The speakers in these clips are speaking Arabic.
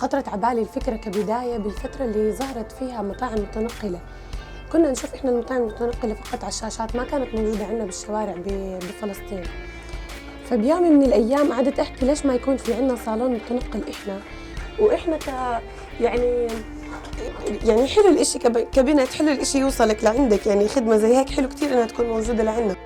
خطرت على بالي الفكرة كبداية بالفترة اللي ظهرت فيها مطاعم متنقلة. كنا نشوف إحنا المطاعم المتنقلة فقط على الشاشات، ما كانت موجودة عندنا بالشوارع بفلسطين. فبيوم من الأيام قعدت أحكي ليش ما يكون في عندنا صالون متنقل إحنا، وإحنا يعني حلو الإشي كبنت، حلو الإشي يوصلك لعندك، يعني خدمة زي هيك حلو كتير إنها تكون موجودة لعنا.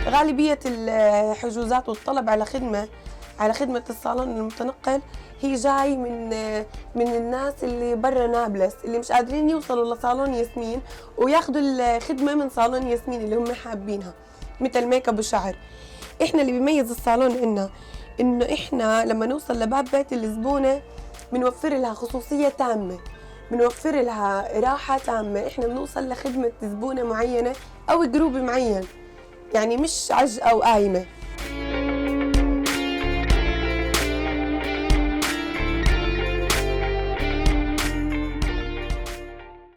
غالبية الحجوزات والطلب على خدمة الصالون المتنقل هي جاي من الناس اللي برا نابلس، اللي مش قادرين يوصلوا لصالون ياسمين وياخدوا الخدمة من صالون ياسمين اللي هم حابينها، مثل ميك اب وشعر. احنا اللي بيميز الصالون انه احنا لما نوصل لباب بيت الزبونة بنوفر لها خصوصية تامة، بنوفر لها راحة تامة. احنا بنوصل لخدمة زبونة معينة او جروب معين، يعني مش عجقة وقايمة.